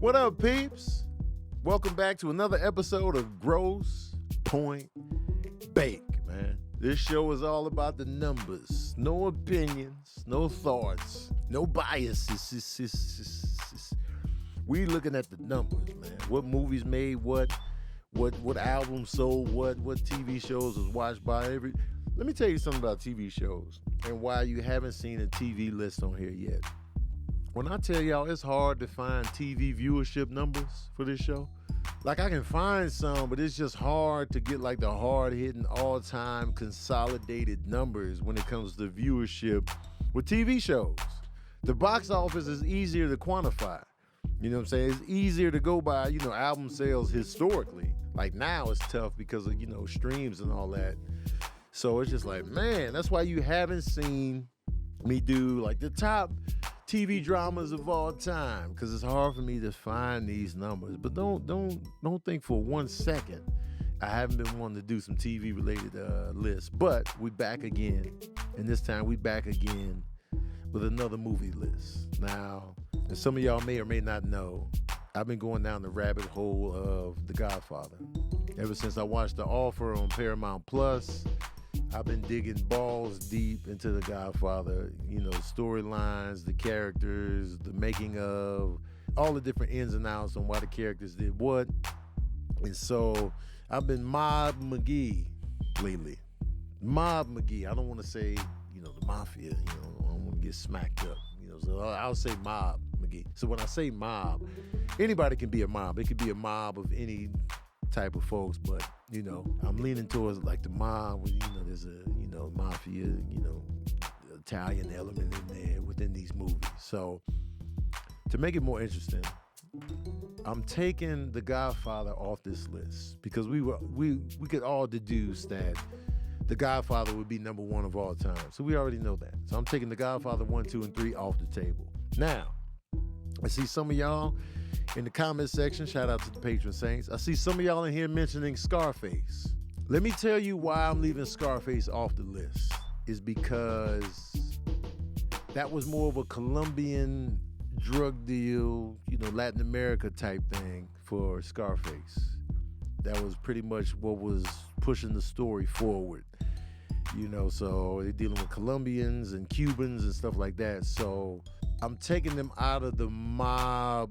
What up, peeps? Welcome back to another episode of Gross Pointe Bake, man. This show is all about the numbers. No opinions, no thoughts, no biases. We looking at the numbers, man. What movies made what albums sold what TV shows was watched by every... Let me tell you something about TV shows and why you haven't seen a TV list on here yet. When I tell y'all it's hard to find TV viewership numbers for this show, like I can find some, but it's just hard to get like the hard-hitting all-time consolidated numbers when it comes to viewership with TV shows. The box office is easier to quantify. You know what I'm saying? It's easier to go by, album sales historically. Like now it's tough because of, streams and all that. So it's just like, man, that's why you haven't seen me do like the top TV dramas of all time, because it's hard for me to find these numbers. But don't think for 1 second I haven't been wanting to do some TV related lists. But we back again, and this time we back again with another movie list. Now, as some of y'all may or may not know, I've been going down the rabbit hole of The Godfather. Ever since I watched The Offer on Paramount Plus, I've been digging balls deep into The Godfather, storylines, the characters, the making of, all the different ins and outs on why the characters did what. And so I've been Mob McGee lately. Mob McGee. I don't want to say, the mafia, I don't want to get smacked up, so I'll say Mob McGee. So when I say mob, anybody can be a mob. It could be a mob of any type of folks, but I'm leaning towards like the mob where there's a mafia, Italian element in there within these movies. So to make it more interesting, I'm taking The Godfather off this list because we could all deduce that The Godfather would be number one of all time. So we already know that. So I'm taking The Godfather 1, 2, and 3 off the table. Now, I see some of y'all in the comment section, shout out to the patron saints. I see some of y'all in here mentioning Scarface. Let me tell you why I'm leaving Scarface off the list. Is because that was more of a Colombian drug deal, Latin America type thing for Scarface. That was pretty much what was pushing the story forward. So they're dealing with Colombians and Cubans and stuff like that. So I'm taking them out of the mob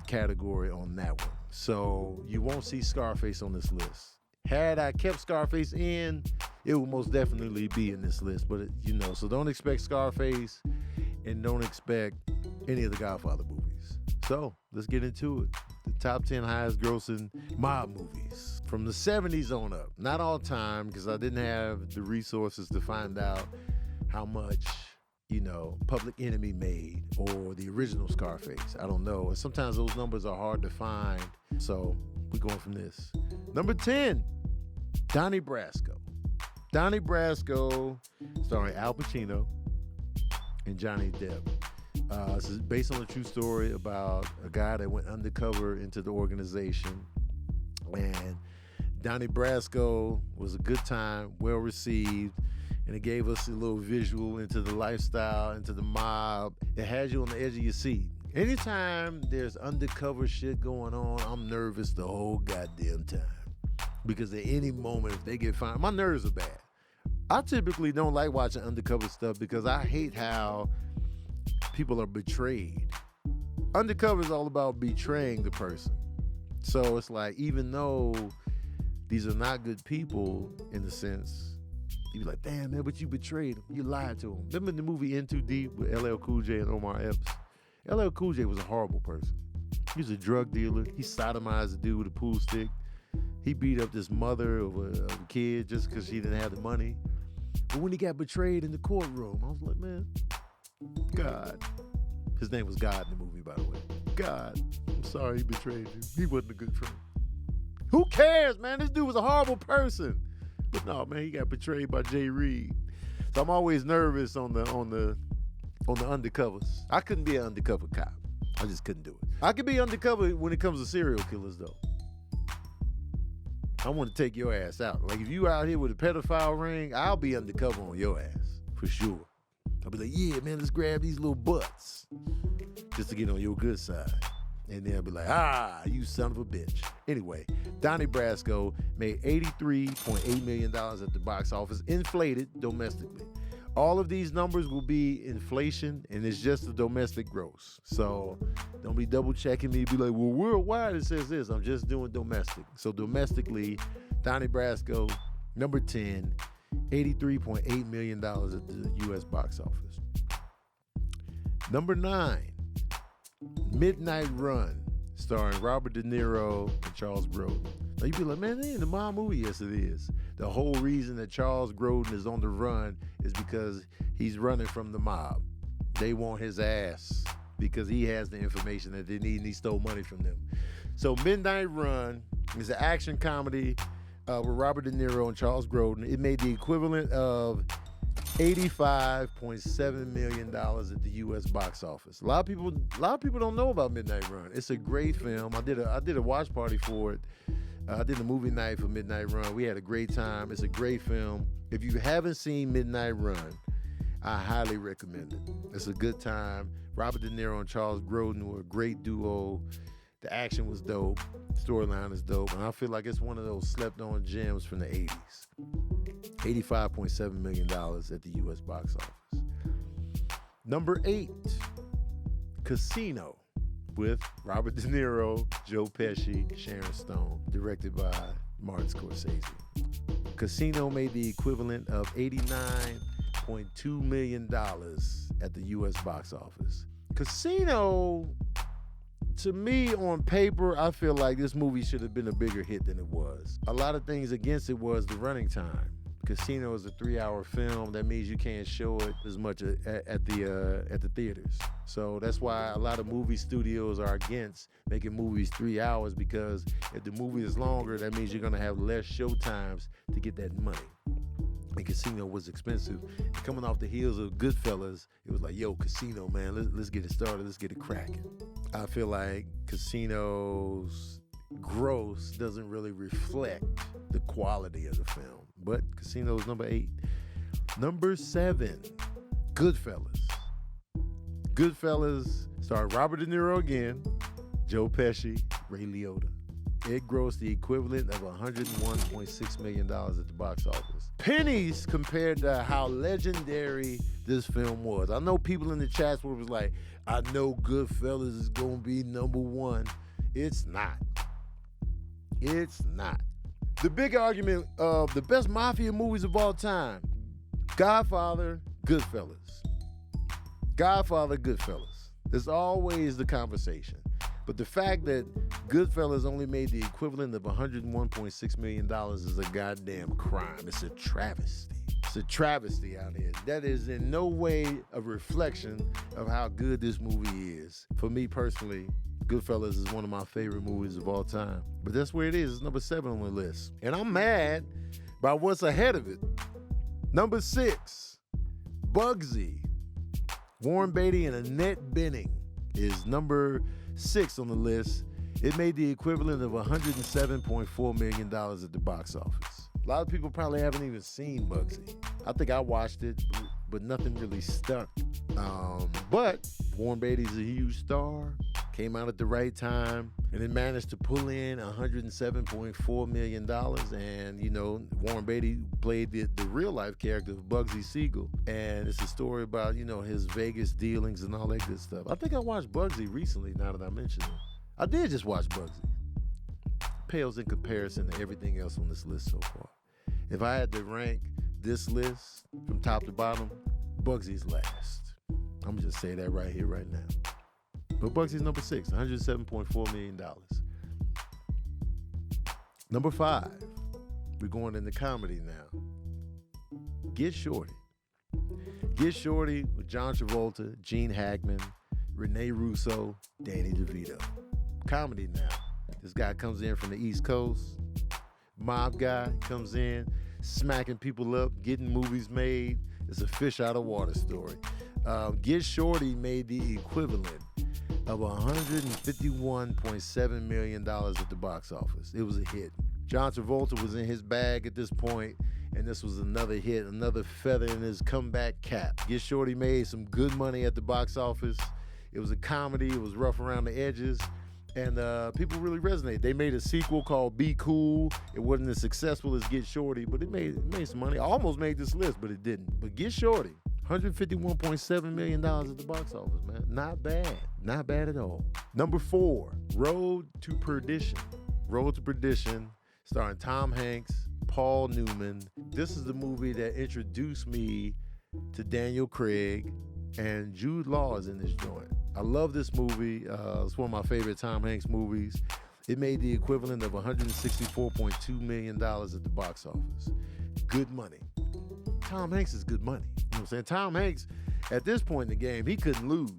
category on that one. So you won't see Scarface on this list. Had I kept Scarface in, it would most definitely be in this list. But, so don't expect Scarface and don't expect any of the Godfather movies. So let's get into it. The top 10 highest grossing mob movies from the 70s on up. Not all time, because I didn't have the resources to find out how much Public Enemy made or the original Scarface. I don't know. And sometimes those numbers are hard to find. So we're going from this. Number 10, Donnie Brasco. Donnie Brasco, starring Al Pacino and Johnny Depp. This is based on a true story about a guy that went undercover into the organization. And Donnie Brasco was a good time, well received. And it gave us a little visual into the lifestyle, into the mob. It has you on the edge of your seat. Anytime there's undercover shit going on, I'm nervous the whole goddamn time. Because at any moment, if they get found, my nerves are bad. I typically don't like watching undercover stuff because I hate how people are betrayed. Undercover is all about betraying the person. So it's like, even though these are not good people in a sense, you be like, damn, man, but you betrayed him. You lied to him. Remember the movie In Too Deep with LL Cool J and Omar Epps? LL Cool J was a horrible person. He was a drug dealer. He sodomized a dude with a pool stick. He beat up this mother of a kid just because she didn't have the money. But when he got betrayed in the courtroom, I was like, man, God. His name was God in the movie, by the way. God, I'm sorry he betrayed you. He wasn't a good friend. Who cares, man? This dude was a horrible person. But no, man, he got betrayed by Jay Reed. So I'm always nervous on the undercovers. I couldn't be an undercover cop. I just couldn't do it. I could be undercover when it comes to serial killers, though. I want to take your ass out. Like, if you out here with a pedophile ring, I'll be undercover on your ass, for sure. I'll be like, yeah, man, let's grab these little butts just to get on your good side. And they'll be like, ah, you son of a bitch. Anyway, Donnie Brasco made $83.8 million at the box office, inflated domestically. All of these numbers will be inflation, and it's just the domestic gross. So don't be double checking me, be like, well, worldwide it says this. I'm just doing domestic. So domestically, Donnie Brasco, number 10, $83.8 million at the U.S. box office. Number 9, Midnight Run, starring Robert De Niro and Charles Grodin. Now you be like, man, that ain't a mob movie. Yes, it is. The whole reason that Charles Grodin is on the run is because he's running from the mob. They want his ass because he has the information that they need and he stole money from them. So Midnight Run is an action comedy with Robert De Niro and Charles Grodin. It made the equivalent of $85.7 million at the U.S. box office. A lot of people don't know about Midnight Run. It's a great film. I did a watch party for it. I did a movie night for Midnight Run. We had a great time. It's a great film. If you haven't seen Midnight Run, I highly recommend it. It's a good time. Robert De Niro and Charles Grodin were a great duo. The action was dope. Storyline is dope. And I feel like it's one of those slept-on gems from the 80s. $85.7 million at the U.S. box office. Number 8, Casino, with Robert De Niro, Joe Pesci, Sharon Stone, directed by Martin Scorsese. Casino made the equivalent of $89.2 million at the U.S. box office. Casino, to me, on paper, I feel like this movie should have been a bigger hit than it was. A lot of things against it was the running time. Casino is a 3-hour film. That means you can't show it as much at the theaters. So that's why a lot of movie studios are against making movies 3 hours, because if the movie is longer, that means you're gonna have less show times to get that money. And Casino was expensive. And coming off the heels of Goodfellas, it was like, yo, Casino, man, let's get it started. Let's get it cracking. I feel like Casino's gross doesn't really reflect the quality of the film. But Casino's number 8. Number 7, Goodfellas. Goodfellas starred Robert De Niro again, Joe Pesci, Ray Liotta. It grossed the equivalent of $101.6 million at the box office. Pennies compared to how legendary this film was. I know people in the chats were like, I know Goodfellas is going to be number 1. It's not. It's not. The big argument of the best mafia movies of all time: Godfather, Goodfellas. Godfather, Goodfellas. There's always the conversation. But the fact that Goodfellas only made the equivalent of $101.6 million is a goddamn crime. It's a travesty. It's a travesty out here. That is in no way a reflection of how good this movie is. For me personally, Goodfellas is one of my favorite movies of all time. But that's where it is. It's number 7 on the list. And I'm mad by what's ahead of it. Number 6, Bugsy. Warren Beatty and Annette Bening is number 6 on the list. It made the equivalent of $107.4 million at the box office. A lot of people probably haven't even seen Bugsy. I think I watched it, but nothing really stuck. But Warren Beatty's a huge star. Came out at the right time, and it managed to pull in $107.4 million. And, you know, Warren Beatty played the real-life character of Bugsy Siegel. And it's a story about, you know, his Vegas dealings and all that good stuff. I think I watched Bugsy recently, now that I mention it. I did just watch Bugsy. Pales in comparison to everything else on this list so far. If I had to rank this list from top to bottom, Bugsy's last. I'm just say that right here, right now. But Bugsy's number 6, $107.4 million. Number 5, we're going into comedy now. Get Shorty. Get Shorty with John Travolta, Gene Hackman, Rene Russo, Danny DeVito. Comedy now. This guy comes in from the East Coast. Mob guy comes in, smacking people up, getting movies made. It's a fish out of water story. Get Shorty made the equivalent of $151.7 million at the box office. It was a hit. John Travolta was in his bag at this point, and this was another hit, another feather in his comeback cap. Get Shorty made some good money at the box office. It was a comedy. It was rough around the edges. And people really resonate. They made a sequel called Be Cool. It wasn't as successful as Get Shorty, but it made some money. I almost made this list, but it didn't. But Get Shorty, $151.7 million at the box office, man. Not bad. Not bad at all. Number 4, Road to Perdition. Road to Perdition, starring Tom Hanks, Paul Newman. This is the movie that introduced me to Daniel Craig, and Jude Law is in this joint. I love this movie. It's one of my favorite Tom Hanks movies. It made the equivalent of $164.2 million at the box office. Good money. Tom Hanks is good money. You know what I'm saying? Tom Hanks, at this point in the game, he couldn't lose.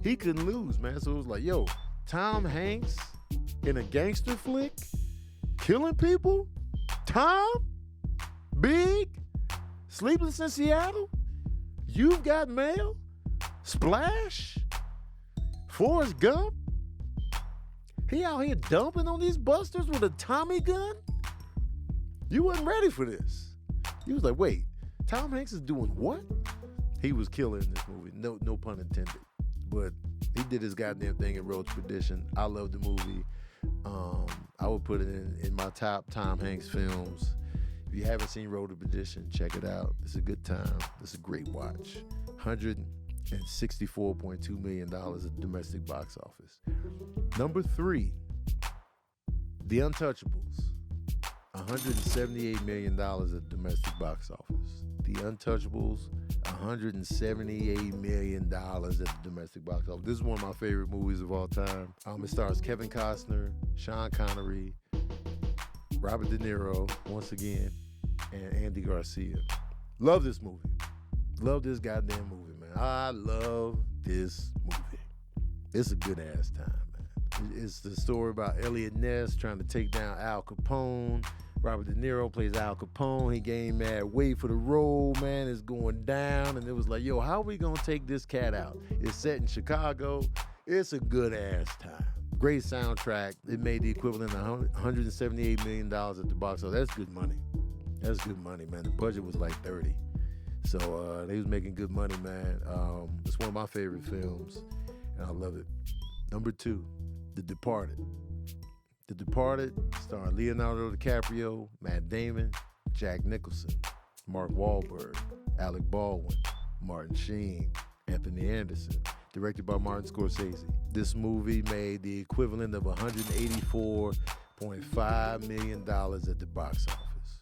He couldn't lose, man. So it was like, yo, Tom Hanks in a gangster flick, killing people? Tom? Big? Sleepless in Seattle? You've Got Mail? Splash? Forrest Gump? He out here dumping on these busters with a Tommy gun? You wasn't ready for this. You was like, wait, Tom Hanks is doing what? He was killer in this movie, no pun intended. But he did his goddamn thing in Road to Perdition. I love the movie. I would put it in my top Tom Hanks films. If you haven't seen Road to Perdition, check it out. It's a good time. It's a great watch. $164.2 million at the domestic box office. Number 3, The Untouchables. $178 million at the domestic box office. The Untouchables, $178 million at the domestic box office. This is one of my favorite movies of all time. It stars Kevin Costner, Sean Connery, Robert De Niro, once again, and Andy Garcia. Love this movie. Love this goddamn movie, man. I love this movie. It's a good-ass time, man. It's the story about Elliot Ness trying to take down Al Capone. Robert De Niro plays Al Capone. He gained mad weight for the role, man. It's going down. And it was like, yo, how are we going to take this cat out? It's set in Chicago. It's a good-ass time. Great soundtrack. It made the equivalent of $178 million at the box office. That's good money. That's good money, man. The budget was like 30. So they was making good money, man. It's one of my favorite films, and I love it. Number 2, The Departed. The Departed, starring Leonardo DiCaprio, Matt Damon, Jack Nicholson, Mark Wahlberg, Alec Baldwin, Martin Sheen, Anthony Anderson. Directed by Martin Scorsese. This movie made the equivalent of $184.5 million at the box office.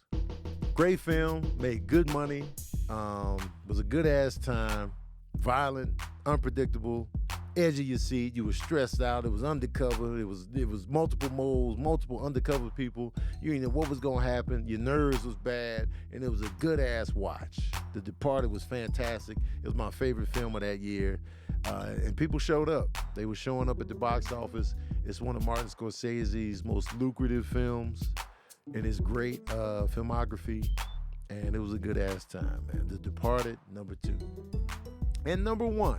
Great film, made good money, was a good-ass time, violent, unpredictable, edge of your seat. You were stressed out. It was undercover. It was multiple moles, multiple undercover people. You didn't know what was going to happen. Your nerves was bad, and it was a good-ass watch. The Departed was fantastic. It was my favorite film of that year. And people showed up. They were showing up at the box office. It's one of Martin Scorsese's most lucrative films in his great filmography. And it was a good-ass time, man. The Departed, number 2. And number 1.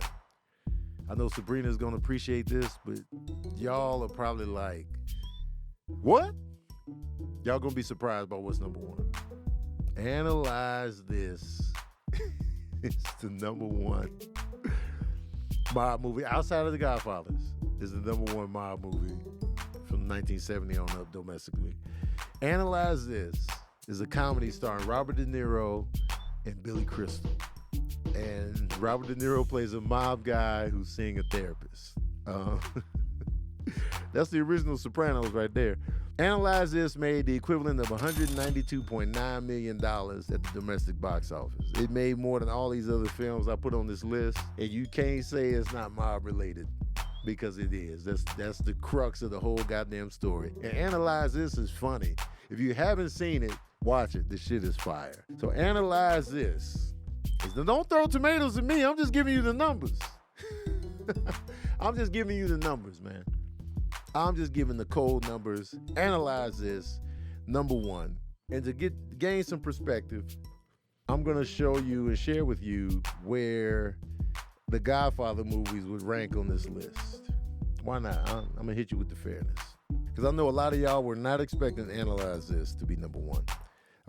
I know Sabrina's going to appreciate this, but y'all are probably like, what? Y'all going to be surprised by what's number 1. Analyze this. It's the number 1 mob movie outside of The Godfathers. Is the number 1 mob movie from 1970 on up domestically. Analyze This is a comedy starring Robert De Niro and Billy Crystal. And Robert De Niro plays a mob guy who's seeing a therapist. That's the original Sopranos right there. Analyze This made the equivalent of $192.9 million at the domestic box office. It made more than all these other films I put on this list, and you can't say it's not mob related, because it is. That's the crux of the whole goddamn story. And Analyze This is funny. If you haven't seen it, watch it. This shit is fire. So Analyze This. Don't throw tomatoes at me. I'm just giving you the numbers. I'm just giving you the numbers, man. I'm just giving the cold numbers. Analyze This, number 1. And to gain some perspective, I'm going to show you and share with you where the Godfather movies would rank on this list. Why not? I'm going to hit you with the fairness. Because I know a lot of y'all were not expecting Analyze This to be number 1.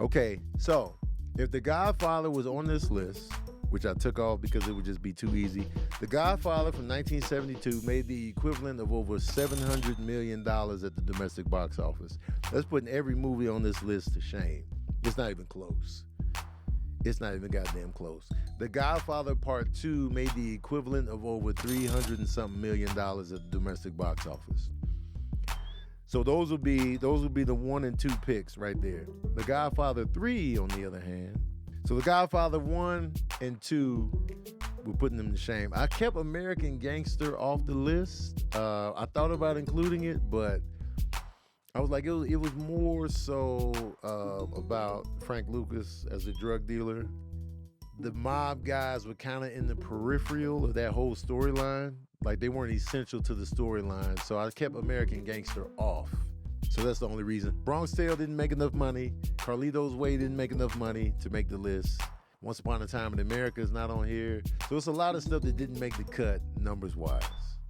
Okay, so if The Godfather was on this list, which I took off because it would just be too easy. The Godfather from 1972 made the equivalent of over $700 million at the domestic box office. That's putting every movie on this list to shame. It's not even close. It's not even goddamn close. The Godfather Part 2 made the equivalent of over $300 and something million at the domestic box office. So those will be the 1 and 2 picks right there. The Godfather 3, on the other hand. So The Godfather 1 and 2, we're putting them to shame. I kept American Gangster off the list. I thought about including it, but I was like, it was more so about Frank Lucas as a drug dealer. The mob guys were kind of in the peripheral of that whole storyline. Like, they weren't essential to the storyline. So I kept American Gangster off. So that's the only reason. Bronx Tale didn't make enough money. Carlito's Way didn't make enough money to make the list. Once Upon a Time in America is not on here. So it's a lot of stuff that didn't make the cut numbers-wise.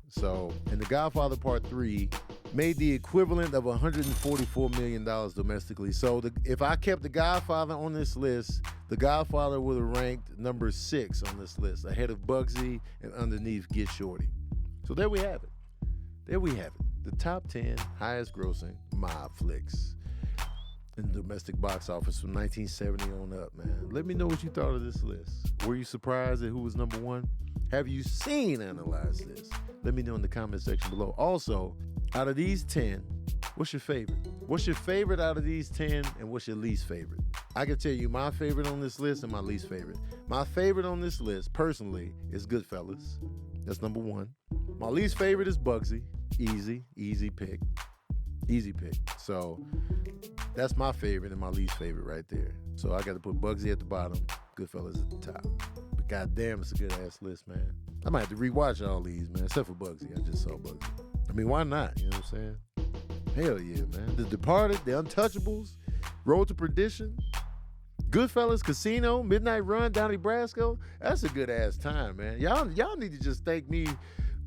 So, and The Godfather Part 3 made the equivalent of $144 million domestically. So if I kept The Godfather on this list, The Godfather would have ranked number 6 on this list, ahead of Bugsy and underneath Get Shorty. So there we have it. There we have it. The top 10 highest grossing mob flicks in the domestic box office from 1970 on up, man. Let me know what you thought of this list. Were you surprised at who was number 1? Have you seen Analyze This? Let me know in the comment section below. Also, out of these 10, what's your favorite? What's your favorite out of these 10, and what's your least favorite? I can tell you my favorite on this list and my least favorite. My favorite on this list, personally, is Goodfellas. That's number 1. My least favorite is Bugsy. Easy pick. Easy pick. So that's my favorite and my least favorite right there. So I got to put Bugsy at the bottom, Goodfellas at the top. But goddamn, it's a good ass list, man. I might have to rewatch all these, man, except for Bugsy. I just saw Bugsy. I mean, why not? You know what I'm saying? Hell yeah, man. The Departed, The Untouchables, Road to Perdition, Goodfellas, Casino, Midnight Run, Donnie Brasco. That's a good ass time, man. Y'all need to just thank me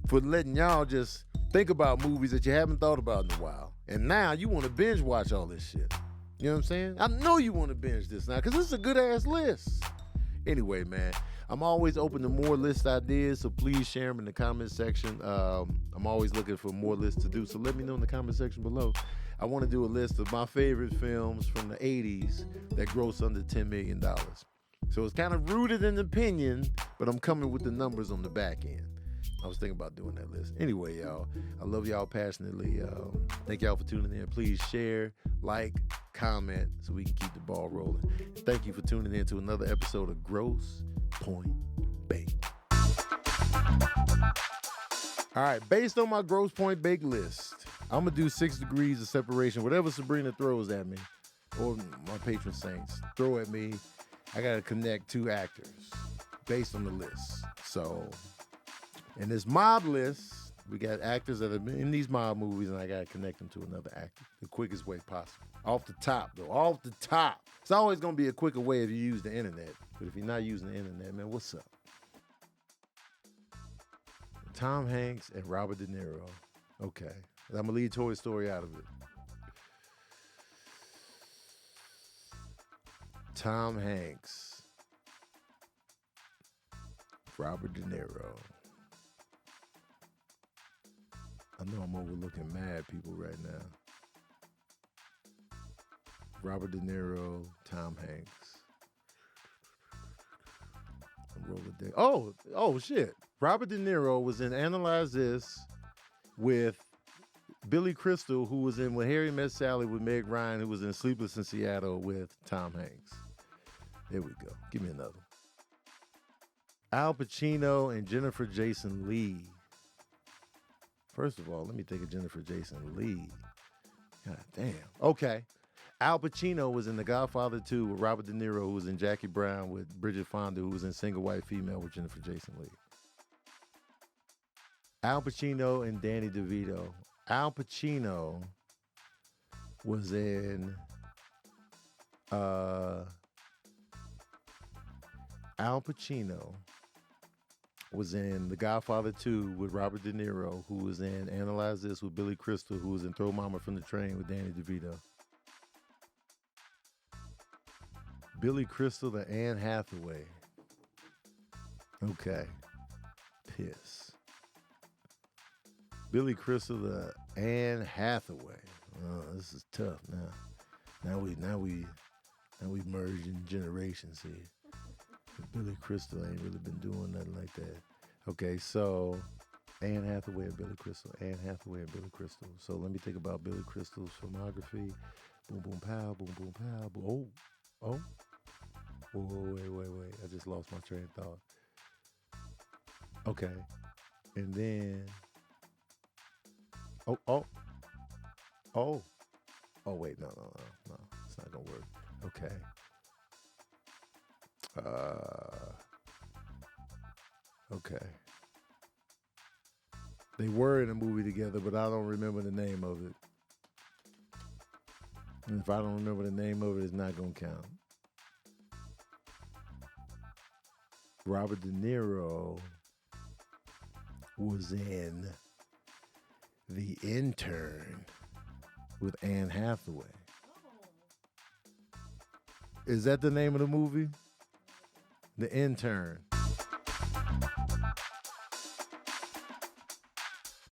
for letting y'all just think about movies that you haven't thought about in a while. And now you want to binge watch all this shit. You know what I'm saying? I know you want to binge this now because this is a good ass list. Anyway, man, I'm always open to more list ideas, so please share them in the comment section. I'm always looking for more lists to do, so let me know in the comment section below. I want to do a list of my favorite films from the 80s that gross under $10 million. So it's kind of rooted in opinion, but I'm coming with the numbers on the back end. I was thinking about doing that list. Anyway, y'all, I love y'all passionately. Thank y'all for tuning in. Please share, like, comment, so we can keep the ball rolling. Thank you for tuning in to another episode of Gross Pointe Bake. All right, based on my Gross Pointe Bake list, I'm going to do 6 degrees of separation. Whatever Sabrina throws at me, or my patron saints throw at me, I got to connect 2 actors based on the list. So in this mob list, we got actors that have been in these mob movies, and I got to connect them to another actor the quickest way possible. Off the top, though. Off the top. It's always going to be a quicker way if you use the internet. But if you're not using the internet, man, what's up? Tom Hanks and Robert De Niro. Okay. I'm going to leave Toy Story out of it. Tom Hanks. Robert De Niro. I know I'm overlooking mad people right now. Robert De Niro, Tom Hanks. Oh shit. Robert De Niro was in Analyze This with Billy Crystal, who was in When Harry Met Sally with Meg Ryan, who was in Sleepless in Seattle with Tom Hanks. There we go. Give me another. Al Pacino and Jennifer Jason Leigh. First of all, let me think of Jennifer Jason Leigh. God damn. Okay. Al Pacino was in The Godfather 2 with Robert De Niro, who was in Jackie Brown with Bridget Fonda, who was in Single White Female with Jennifer Jason Leigh. Al Pacino and Danny DeVito. Al Pacino was in Al Pacino was in The Godfather 2 with Robert De Niro, who was in Analyze This with Billy Crystal, who was in Throw Mama from the Train with Danny DeVito. Billy Crystal and Anne Hathaway Okay. Piss. Billy Crystal, Anne Hathaway. Oh, this is tough now. Now we merging generations here. Billy Crystal ain't really been doing nothing like that. Okay, so Anne Hathaway and Billy Crystal. Anne Hathaway and Billy Crystal. So let me think about Billy Crystal's filmography. Boom, boom, pow, boom, boom, pow. Boom. Oh. Wait. I just lost my train of thought. Okay. And then. Oh. Oh, wait. No. It's not going to work. Okay. Okay. They were in a movie together, but I don't remember the name of it. And if I don't remember the name of it, it's not going to count. Robert De Niro was in The Intern with Anne Hathaway. Is that the name of the movie? The Intern.